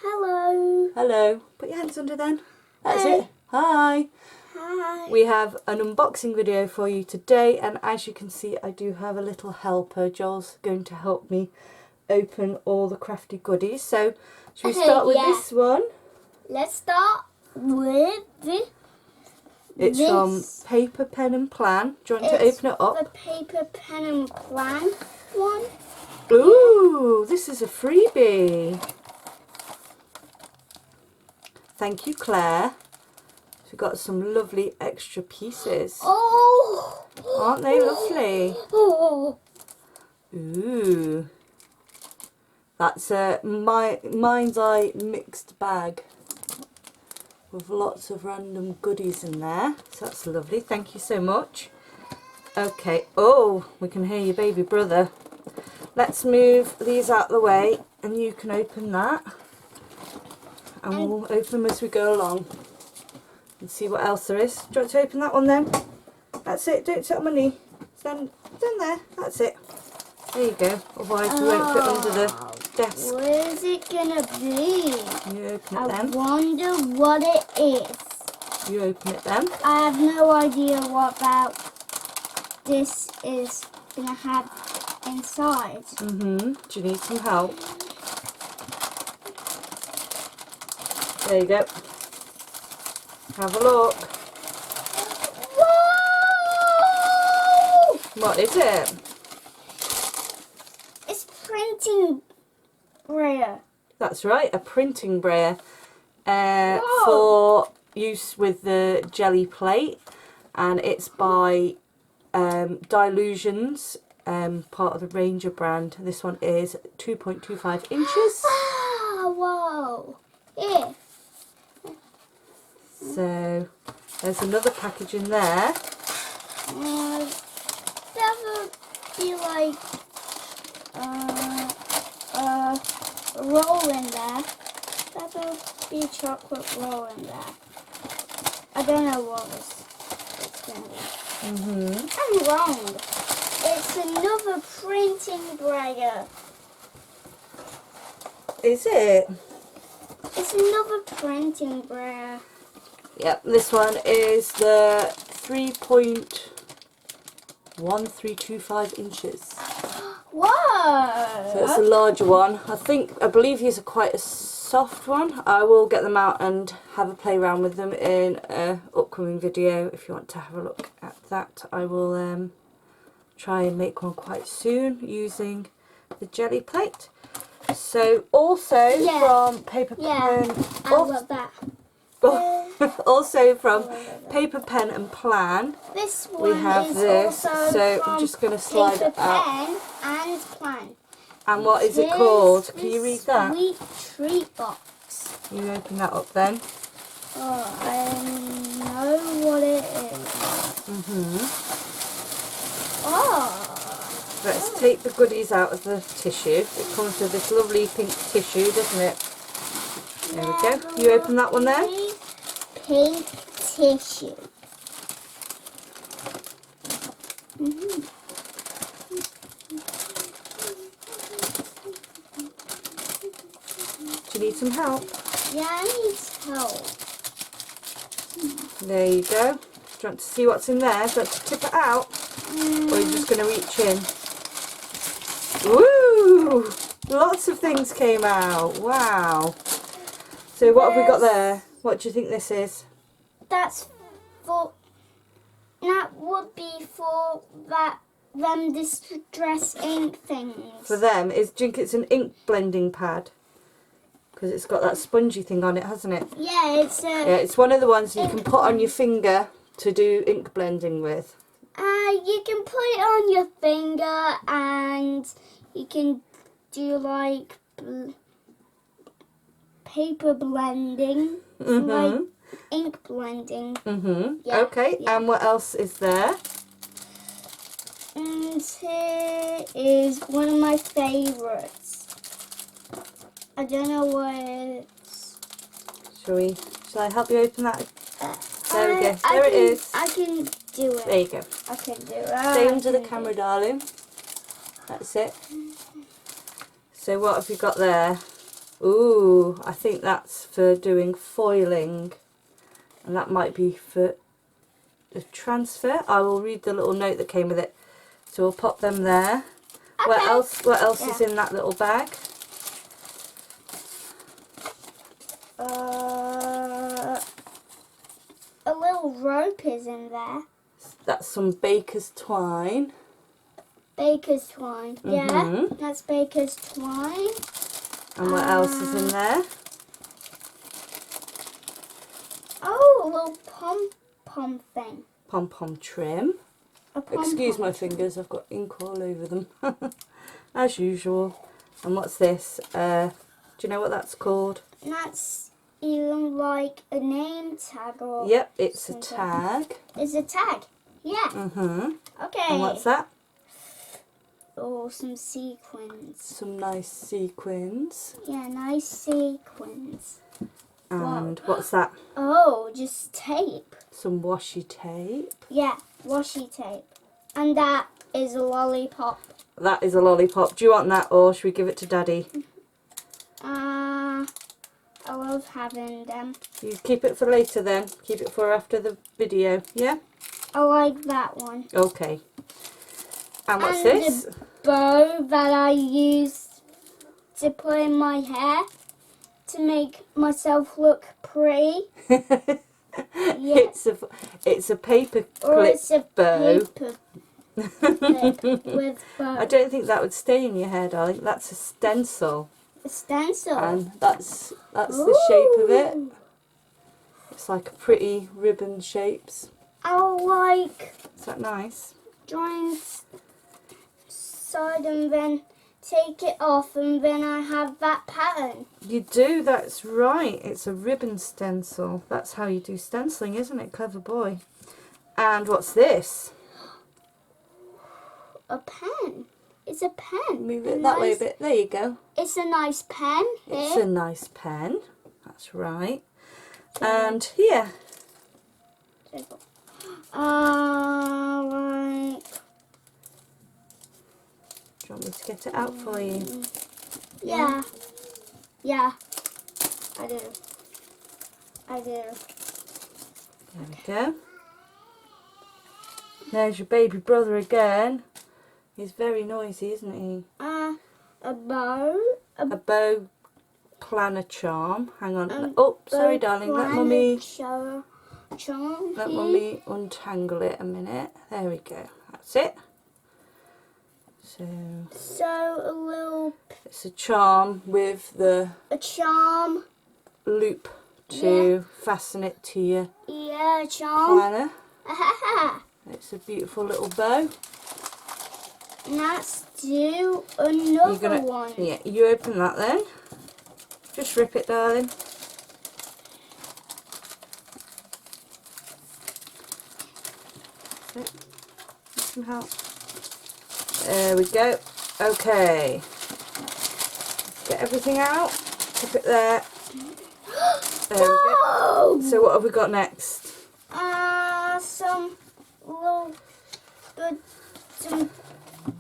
Hello. Hello. Put your hands under then. That's Hi. it. Hi. Hi. We have an unboxing video for you today, and as you can see I do have a little helper. Joel's going to help me open all the crafty goodies. So should we start with this one? Let's start with It's from Paper, Pen and Plan. Do you want to open it up? The Paper, Pen and Plan one. Ooh, this is a freebie. Thank you, Claire. We've got some lovely extra pieces. Oh! Aren't they lovely? Oh! Ooh. That's a Mind's Eye mixed bag with lots of random goodies in there. So that's lovely. Thank you so much. Okay. Oh, we can hear your baby brother. Let's move these out of the way and you can open that. And we'll open them as we go along and see what else there is. Do you want to open that one then? That's it. Don't sit on my knee. Stand there. That's it. There you go. Otherwise we won't fit under the desk. What is it gonna be? You open it I then. wonder what it is. You open it then. I have no idea what about this is gonna have inside. Do you need some help? There you go. Have a look. Whoa! What is it? It's printing braille. That's right, a printing braille for use with the jelly plate, and it's by Dilutions, part of the Ranger brand. This one is 2.25 inches. Ah, whoa! Yeah. So there's another package in there. That would be like a roll in there. That would be chocolate roll in there. I don't know what it's going to be. I'm wrong. It's another printing braille. Is it? It's another printing braille. Yep, this one is the 3.1325 inches. Whoa! So it's a larger one. I believe these are quite a soft one. I will get them out and have a play around with them in an upcoming video. If you want to have a look at that, I will try and make one quite soon using the jelly plate. So also from Paper Pen. I love that. Also from Paper, Pen and Plan, this one we have is this. Also so I'm just going to slide it out. Pen and Plan. And what is it called? Can you read that? Sweet treat box. You open that up then. Oh, I know what it is. Oh. Let's take the goodies out of the tissue. It comes with this lovely pink tissue, doesn't it? There we go. You open that one then. Pink tissue. Do you need some help? Yeah, I need help. There you go. Do you want to see what's in there? Do you want to tip it out? Or are you just going to reach in? Woo! Lots of things came out. Wow. So what have we got there? What do you think this is? That would be for them distress ink things. For them, do you think it's an ink blending pad? Because it's got that spongy thing on it, hasn't it? Yeah, it's one of the ones you can put on your finger to do ink blending with. You can put it on your finger and you can do like paper blending, like ink blending. Yeah, Okay, yeah. and what else is there? And here is one of my favourites. I don't know what it is. Shall I help you open that? There we go. There it is. I can do it. There you go. I can do it. Stay under the camera, darling. That's it. So what have you got there? Ooh, I think that's for doing foiling. And that might be for the transfer. I will read the little note that came with it. So we'll pop them there. Okay. What else is in that little bag? A little rope is in there. That's some baker's twine. Baker's twine. Yeah, that's baker's twine. And what else is in there? Oh, a little pom-pom thing. Pom-pom trim. A pom-pom. Excuse my fingers, I've got ink all over them. As usual. And what's this? Do you know what that's called? That's even like a name tag or Yep, it's something. a tag. It's a tag. Yeah. Okay. And what's that? Oh, some sequins. Some nice sequins. Yeah, nice sequins. And Whoa. what's that? Oh, just tape. Some washi tape. Yeah, washi tape. And that is a lollipop. That is a lollipop. Do you want that or should we give it to Daddy? I love having them. You keep it for later then. Keep it for after the video, yeah? I like that one. Okay. And what's And this? the bow that I used to put in my hair to make myself look pretty. Yeah. It's a paper Or clip it's a bow. paper clip with bow. I don't think that would stay in your hair, darling. That's a stencil. A stencil. And that's the shape of it. It's like a pretty ribbon shapes. I like Is that nice? drawing side and then take it off and then I have that pattern. You do, that's right. It's a ribbon stencil. That's how you do stenciling, isn't it? Clever boy. And what's this? A pen. It's a pen. Move it that way a bit. There you go. It's a nice pen It's here. a nice pen. That's right. And here. Like, Do you want me to get it out for you? yeah. Yeah. I do. I do. There we go. There's your baby brother again. He's very noisy, isn't he? A bow. A bow planner charm. Hang on. A Oh, sorry, bow darling. Let planner mummy charm Let here. mummy untangle it a minute. There we go. That's it. So a little It's a charm with the charm. loop to fasten it to your Yeah, charm. planner. It's a beautiful little bow. And let's do another one. Yeah, you open that then. Just rip it, darling. That's it. Need some help. There we go. Okay. Get everything out. Put it there. There we go. Whoa! So what have we got next? Some little good,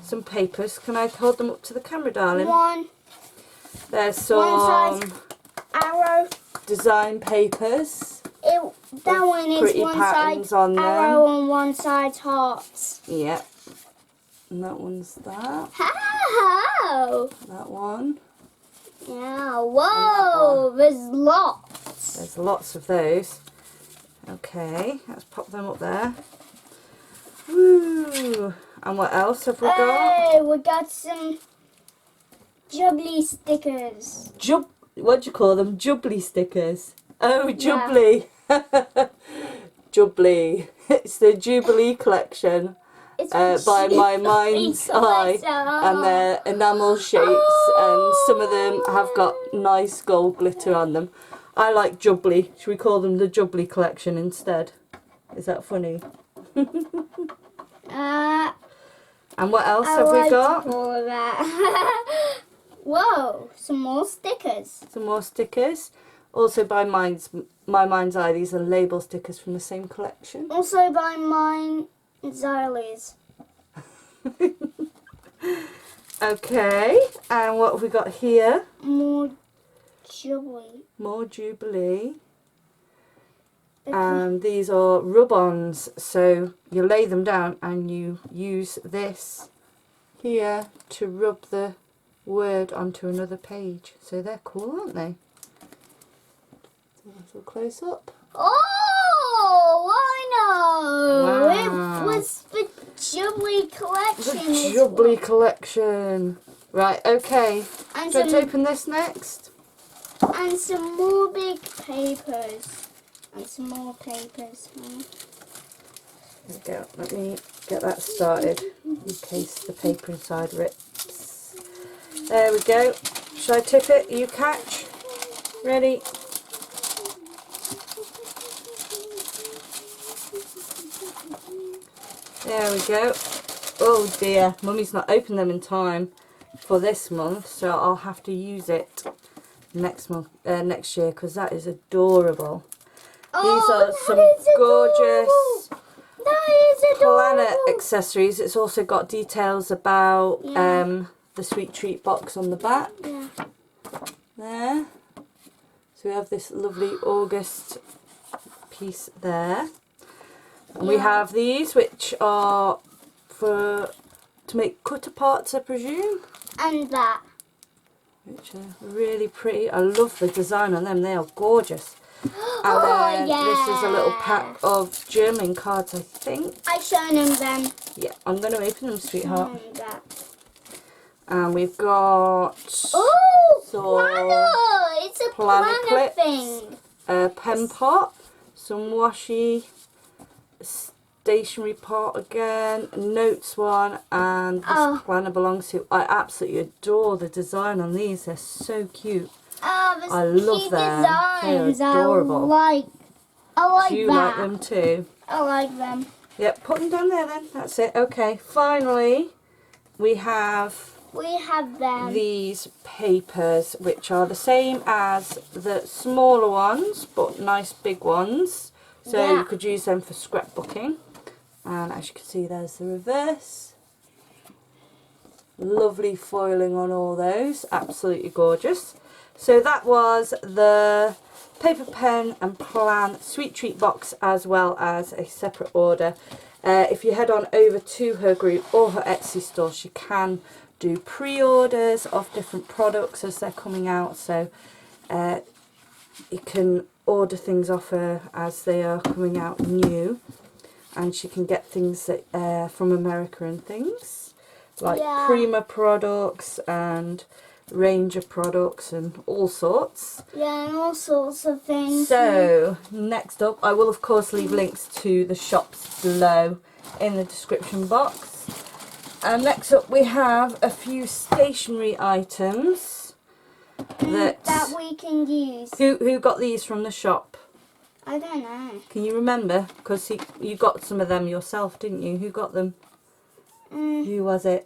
Some papers. Can I hold them up to the camera, darling? one There's some size arrow. design papers. That one is pretty one patterns side on them. arrow and one side hearts. Yep. And that one's that. How? That one. Yeah. Whoa! There's lots. There's lots of those. Okay, let's pop them up there. Woo! And what else have we got? Hey, we got some jubbly stickers. What do you call them? Jubbly stickers. Oh, Jubbly. Jubbly. It's the Jubilee collection It's by My Mind's Eye. And they're enamel shapes and some of them have got nice gold glitter on them. I like Jubbly. Should we call them the Jubbly collection instead? Is that funny? And what else have we got? All of that. Whoa, some more stickers. Some more stickers. Also by My Mind's Eye, these are label stickers from the same collection. Also by mine, Xyles. Okay, and what have we got here? More Jubilee. More Jubilee. Okay. And these are rub-ons, so you lay them down and you use this here to rub the word onto another page. So they're cool, aren't they? So a little close up. Oh, I know. Wow. It was the Jubilee collection. The Jubilee collection. Right, okay. And So to some, open this next. and some more big papers. And some more papers. There we go. Let me get that started in case the paper inside rips. There we go. Shall I tip it? You catch? Ready? There we go. Oh dear, Mummy's not opened them in time for this month, so I'll have to use it next month, next year, because that is adorable. These are some gorgeous planet accessories. It's also got details about the sweet treat box on the back. Yeah. There. So we have this lovely August piece there. And we have these, which are to make cutter parts, I presume. And that. Which are really pretty. I love the design on them. They are gorgeous. And then this is a little pack of German cards, I think. I shown him them. Yeah, I'm going to open them, sweetheart. Shown him that. And we've got Planner! It's a planner clips, thing. a pen pot, some washi, stationery pot again, notes one, and this planner belongs to. I absolutely adore the design on these. They're so cute. I love them. Designs. They're adorable. I like Do you that. like them too? I like them. Yep, put them down there then. That's it. Okay, finally we have them. these papers, which are the same as the smaller ones, but nice big ones. So you could use them for scrapbooking. And as you can see, there's the reverse. Lovely foiling on all those. Absolutely gorgeous. So that was the paper, pen and plan sweet treat box, as well as a separate order. If you head on over to her group or her Etsy store, she can do pre-orders of different products as they're coming out, so you can order things off her as they are coming out new, and she can get things that, from America and things like Prima products and Ranger products and all sorts. Yeah, and all sorts of things. So next up, I will of course leave links to the shops below in the description box. And next up we have a few stationery items that we can use. Who got these from the shop? I don't know. Can you remember? Because you got some of them yourself, didn't you? Who got them? Who was it?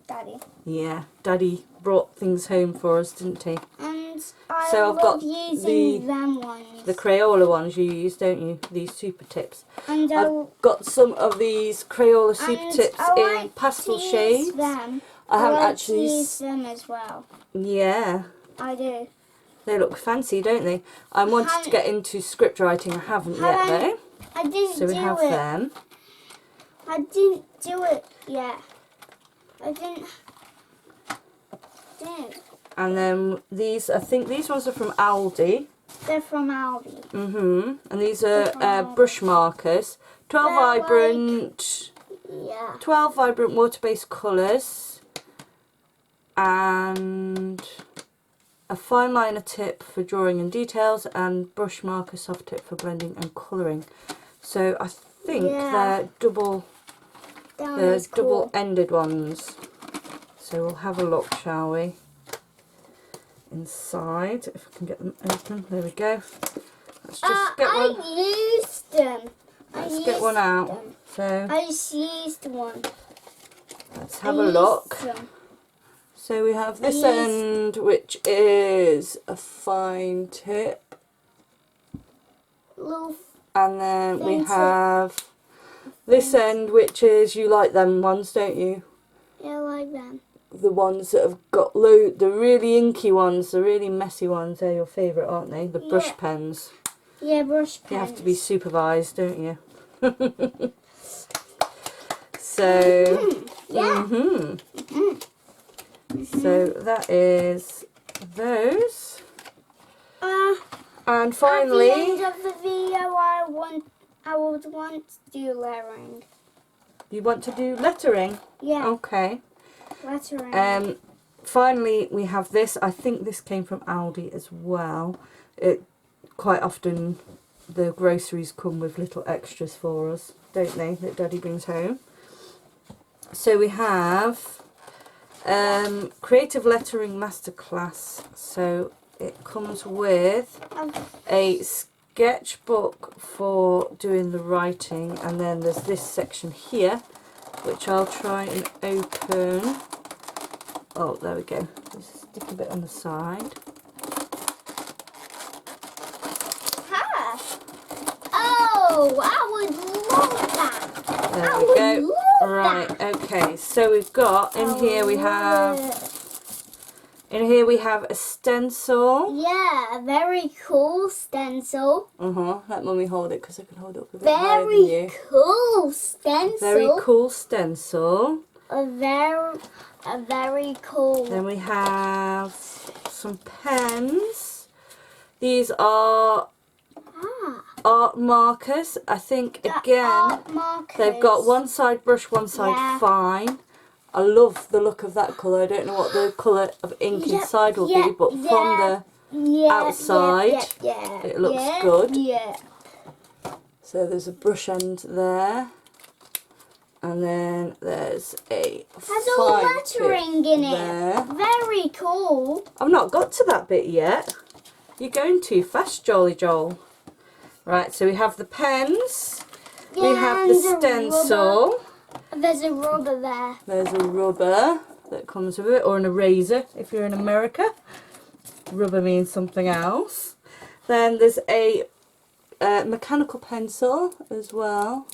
Daddy. Yeah, Daddy brought things home for us, didn't he? And I So I've love got using them ones. The Crayola ones you use, don't you? These super tips. And I've got some of these Crayola super tips in pastel shades. Them. I haven't like actually to use them as well. Yeah. I do. They look fancy, don't they? I wanted to get into script writing. I haven't yet though. I didn't So we have them. I didn't do it yet. I didn't. And then these, I think these ones are from Aldi. They're from Aldi. And these are brush markers. 12 vibrant. Yeah. 12 vibrant water-based colours. And a fine liner tip for drawing and details, and brush marker soft tip for blending and colouring. So I think they're double-ended ones. So we'll have a look, shall we? Inside, if I can get them open. There we go. Let's just get one. I used them. Let's get one out. So I just used one. let's have a look. So we have this end, which is a fine tip. And then we have this end, which is, you like them ones, don't you? Yeah, I like them. the ones that have got the really inky ones, the really messy ones, they're your favourite, aren't they? The brush pens. Yeah, brush pens. You have to be supervised, don't you? So, so that is those. And finally, at the end of the video, I would want to do lettering. you want to do lettering? Yeah. Okay. Lettering. Finally, we have this. I think this came from Aldi as well. Quite often, the groceries come with little extras for us, don't they? That Daddy brings home. So we have Creative Lettering Masterclass. So it comes with a sketchbook for doing the writing, and then there's this section here, which I'll try and open. Oh, there we go. Just stick a bit on the side. Oh, I would love that. There we go. Right, okay. So we've got in here we have a stencil. Yeah, a very cool stencil. Let Mummy hold it because I can hold it up a bit higher than Very you. cool stencil. Very cool stencil. A very cool. Then we have some pens. These are art markers. I think again they've got one side brush, one side fine. I love the look of that colour. I don't know what the colour of ink inside will be, but from the outside it looks good. Yeah. So there's a brush end there, and then there's a Has all lettering in there. it. Very cool. I've not got to that bit yet. You're going too fast, Jole. Right, so we have the pens. We have the stencil. There's a rubber there. There's a rubber that comes with it, or an eraser if you're in America. Rubber means something else. Then there's a mechanical pencil as well.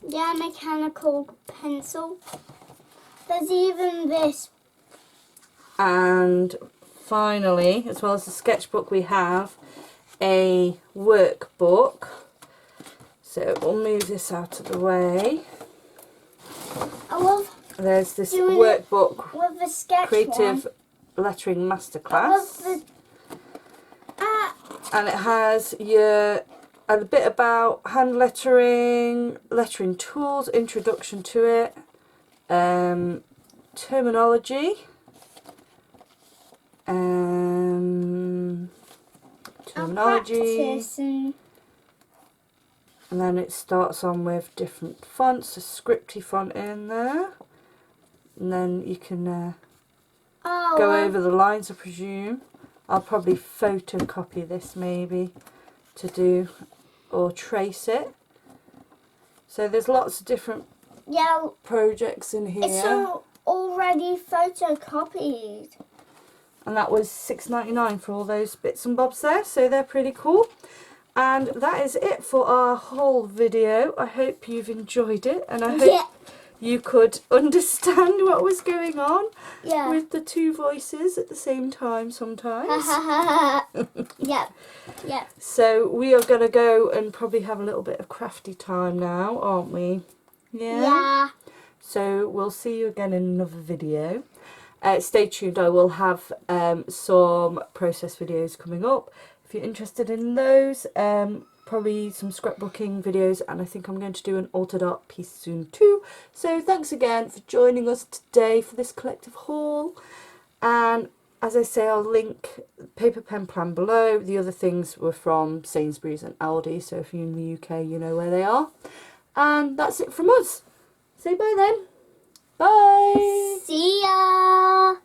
Yeah, mechanical pencil. There's even this. And finally, as well as the sketchbook, we have a workbook. So we'll move this out of the way. I love. There's this workbook, with the sketch Creative Lettering Masterclass. And it has a bit about hand lettering, lettering tools, introduction to it, terminology, and then it starts on with different fonts, a scripty font in there, and then you can go over the lines, I presume. I'll probably photocopy this maybe to do, or trace it. So there's lots of different projects in here. It's already photocopied. And that was $6.99 for all those bits and bobs there, so they're pretty cool. And that is it for our whole video. I hope you've enjoyed it, and I hope you could understand what was going on with the two voices at the same time sometimes. So we are going to go and probably have a little bit of crafty time now, aren't we? Yeah. So we'll see you again in another video. Stay tuned, I will have some process videos coming up. If you're interested in those, probably some scrapbooking videos, and I think I'm going to do an altered art piece soon too. So thanks again for joining us today for this collective haul, and as I say, I'll link paper pen plan below. The other things were from Sainsburys and Aldi, so if you're in the UK you know where they are. And that's it from us. Say bye then. Bye. See ya.